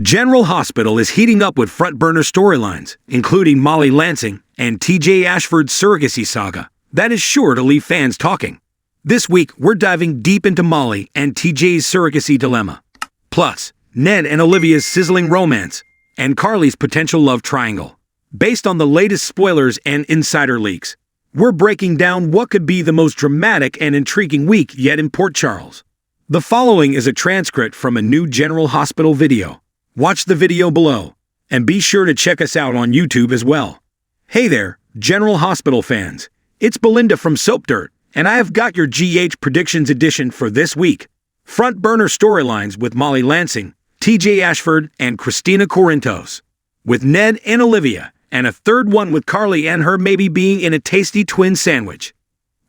General Hospital is heating up with front-burner storylines, including Molly Lansing and TJ Ashford's surrogacy saga. That is sure to leave fans talking. This week, we're diving deep into Molly and TJ's surrogacy dilemma. Plus, Ned and Olivia's sizzling romance, and Carly's potential love triangle. Based on the latest spoilers and insider leaks, we're breaking down what could be the most dramatic and intriguing week yet in Port Charles. The following is a transcript from a new General Hospital video. Watch the video below, and be sure to check us out on YouTube as well. Hey there, General Hospital fans. It's Belinda from Soap Dirt, and I have got your GH Predictions edition for this week. Front burner storylines with Molly Lansing, TJ Ashford, and Christina Corinthos. With Ned and Olivia, and a third one with Carly and her maybe being in a tasty twin sandwich.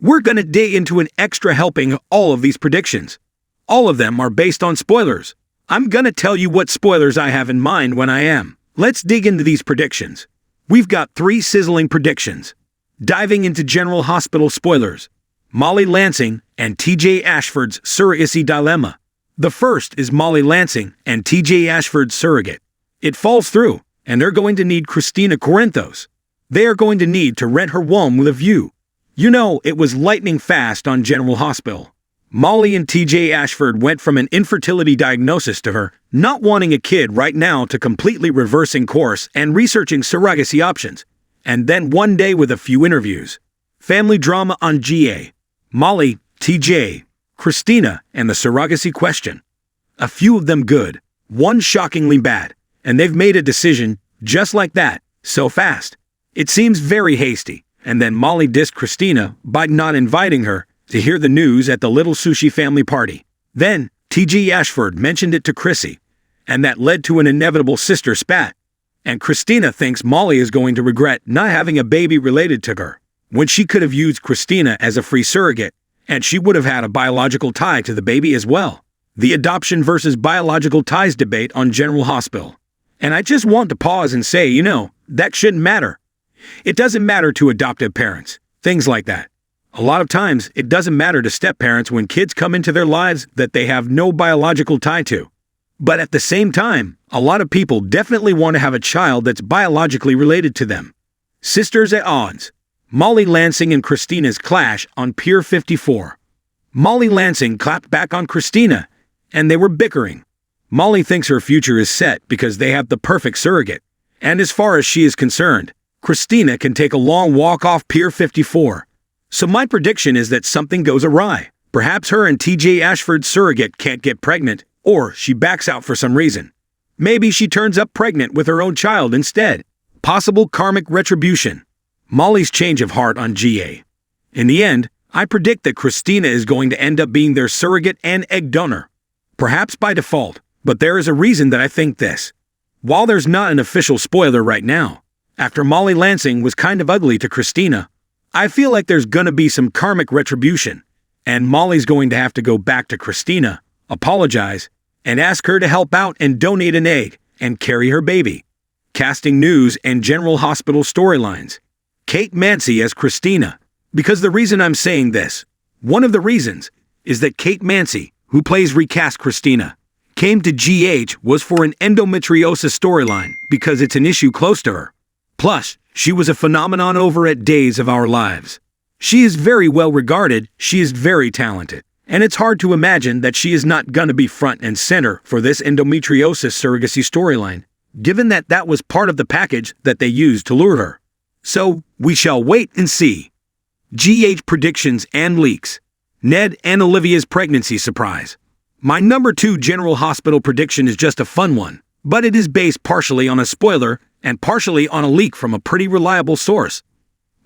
We're gonna dig into an extra helping of all of these predictions. All of them are based on spoilers. I'm gonna tell you what spoilers I have in mind when I am. Let's dig into these predictions. We've got 3 sizzling predictions. Diving into General Hospital spoilers, Molly Lansing and TJ Ashford's surrogacy dilemma. The first is Molly Lansing and TJ Ashford's surrogate. It falls through, and they're going to need Christina Corinthos. They are going to need to rent her home with a view. You know, it was lightning fast on General Hospital. Molly and TJ Ashford went from an infertility diagnosis to her not wanting a kid right now to completely reversing course and researching surrogacy options. And then one day with a few interviews. Family drama on GA. Molly, TJ, Christina, and the surrogacy question. A few of them good, one shockingly bad, and they've made a decision just like that, so fast. It seems very hasty, and then Molly dissed Christina by not inviting her to hear the news at the little sushi family party. Then, TJ Ashford mentioned it to Chrissy, and that led to an inevitable sister spat. And Christina thinks Molly is going to regret not having a baby related to her, when she could have used Christina as a free surrogate, and she would have had a biological tie to the baby as well. The adoption versus biological ties debate on General Hospital. And I just want to pause and say, you know, that shouldn't matter. It doesn't matter to adoptive parents, things like that. A lot of times, it doesn't matter to step-parents when kids come into their lives that they have no biological tie to. But at the same time, a lot of people definitely want to have a child that's biologically related to them. Sisters at odds. Molly Lansing and Christina's clash on Pier 54. Molly Lansing clapped back on Christina, and they were bickering. Molly thinks her future is set because they have the perfect surrogate. And as far as she is concerned, Christina can take a long walk off Pier 54. So my prediction is that something goes awry. Perhaps her and TJ Ashford's surrogate can't get pregnant, or she backs out for some reason. Maybe she turns up pregnant with her own child instead. Possible karmic retribution. Molly's change of heart on GA. In the end, I predict that Christina is going to end up being their surrogate and egg donor. Perhaps by default, but there is a reason that I think this. While there's not an official spoiler right now, after Molly Lansing was kind of ugly to Christina, I feel like there's gonna be some karmic retribution, and Molly's going to have to go back to Christina, apologize, and ask her to help out and donate an egg and carry her baby. Casting news and General Hospital storylines. Kate Mansi as Christina. Because the reason I'm saying this, one of the reasons, is that Kate Mansi, who plays recast Christina, came to GH was for an endometriosis storyline because it's an issue close to her. Plus, she was a phenomenon over at Days of Our Lives. She is very well regarded, she is very talented, and it's hard to imagine that she is not gonna be front and center for this endometriosis surrogacy storyline, given that that was part of the package that they used to lure her. So, we shall wait and see. GH predictions and leaks. Ned and Olivia's pregnancy surprise. My number 2 General Hospital prediction is just a fun one, but it is based partially on a spoiler and partially on a leak from a pretty reliable source.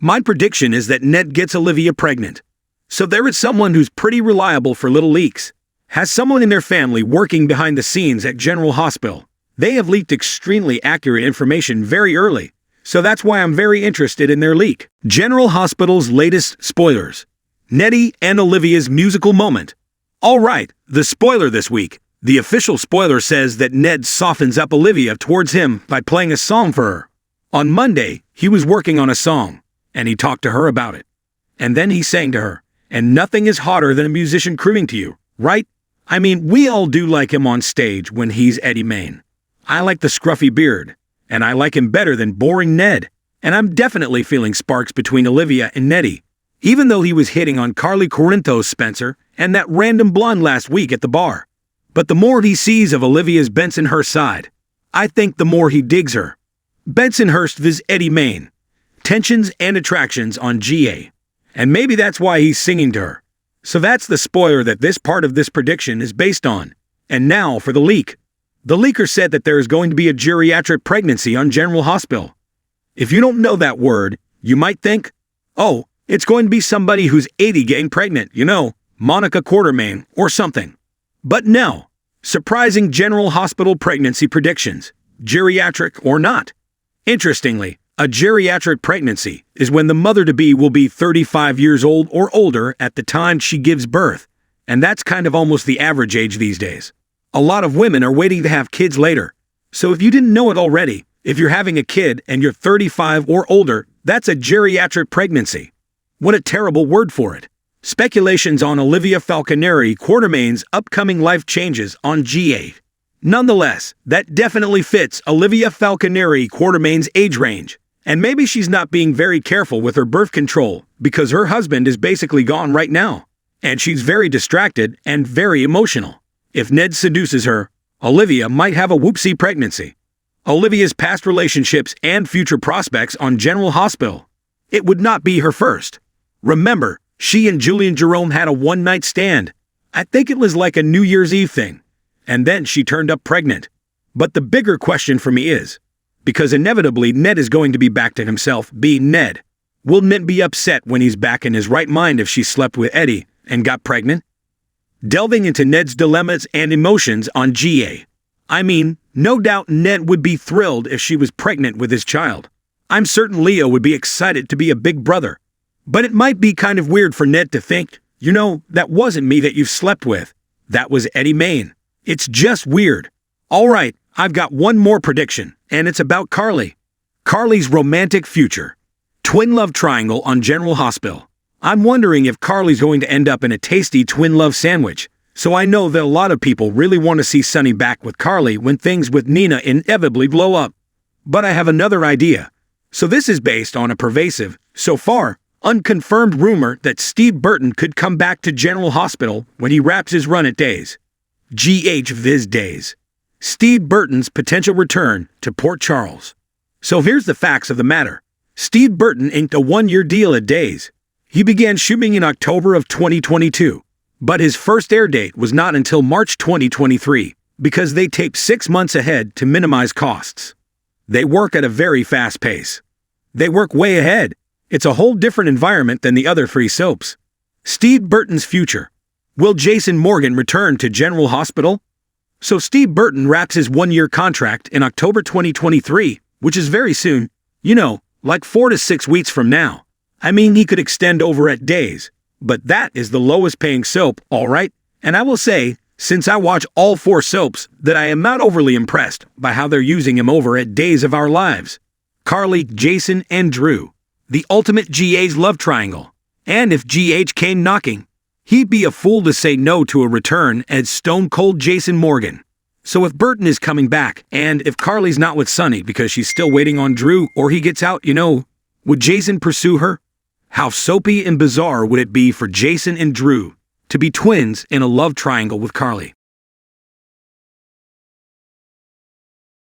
My prediction is that Ned gets Olivia pregnant. So there is someone who's pretty reliable for little leaks. Has someone in their family working behind the scenes at General Hospital. They have leaked extremely accurate information very early, so that's why I'm very interested in their leak. General Hospital's latest spoilers. Nettie and Olivia's musical moment. Alright, the spoiler this week. The official spoiler says that Ned softens up Olivia towards him by playing a song for her. On Monday, he was working on a song, and he talked to her about it. And then he sang to her, and nothing is hotter than a musician crooning to you, right? I mean, we all do like him on stage when he's Eddie Main. I like the scruffy beard, and I like him better than boring Ned. And I'm definitely feeling sparks between Olivia and Nettie, even though he was hitting on Carly Corinthos Spencer and that random blonde last week at the bar. But the more he sees of Olivia's Bensonhurst side, I think the more he digs her. Bensonhurst viz Eddie Main. Tensions and attractions on GA. And maybe that's why he's singing to her. So that's the spoiler that this part of this prediction is based on. And now for the leak. The leaker said that there is going to be a geriatric pregnancy on General Hospital. If you don't know that word, you might think, oh, it's going to be somebody who's 80 getting pregnant, Monica Quartermain or something. But no, surprising General Hospital pregnancy predictions, geriatric or not. Interestingly, a geriatric pregnancy is when the mother-to-be will be 35 years old or older at the time she gives birth, and that's kind of almost the average age these days. A lot of women are waiting to have kids later. So if you didn't know it already, if you're having a kid and you're 35 or older, that's a geriatric pregnancy. What a terrible word for it. Speculations on Olivia Falconeri Quartermain's upcoming life changes on GA. Nonetheless, that definitely fits Olivia Falconeri Quartermain's age range. And maybe she's not being very careful with her birth control because her husband is basically gone right now. And she's very distracted and very emotional. If Ned seduces her, Olivia might have a whoopsie pregnancy. Olivia's past relationships and future prospects on General Hospital. It would not be her first. Remember, she and Julian Jerome had a one-night stand. I think it was like a New Year's Eve thing. And then she turned up pregnant. But the bigger question for me is, because inevitably Ned is going to be back to himself being Ned. Will Ned be upset when he's back in his right mind if she slept with Eddie and got pregnant? Delving into Ned's dilemmas and emotions on GA. I mean, no doubt Ned would be thrilled if she was pregnant with his child. I'm certain Leo would be excited to be a big brother. But it might be kind of weird for Ned to think, that wasn't me that you slept with. That was Eddie Main. It's just weird. All right, I've got one more prediction, and it's about Carly. Carly's romantic future. Twin love triangle on General Hospital. I'm wondering if Carly's going to end up in a tasty twin love sandwich. So I know that a lot of people really want to see Sonny back with Carly when things with Nina inevitably blow up. But I have another idea. So this is based on a pervasive, so far, unconfirmed rumor that Steve Burton could come back to General Hospital when he wraps his run at Days. GH Viz Days. Steve Burton's potential return to Port Charles. So here's the facts of the matter. Steve Burton inked a one-year deal at Days. He began shooting in October of 2022, but his first air date was not until March 2023 because they taped 6 months ahead to minimize costs. They work at a very fast pace. They work way ahead. It's a whole different environment than the other 3 soaps. Steve Burton's future. Will Jason Morgan return to General Hospital? So Steve Burton wraps his one-year contract in October 2023, which is very soon, like 4 to 6 weeks from now. I mean, he could extend over at Days, but that is the lowest paying soap, all right? And I will say, since I watch all 4 soaps, that I am not overly impressed by how they're using him over at Days of Our Lives. Carly, Jason, and Drew. The ultimate GA's love triangle. And if GH came knocking, he'd be a fool to say no to a return as Stone Cold Jason Morgan. So if Burton is coming back, and if Carly's not with Sonny because she's still waiting on Drew or he gets out, would Jason pursue her? How soapy and bizarre would it be for Jason and Drew to be twins in a love triangle with Carly?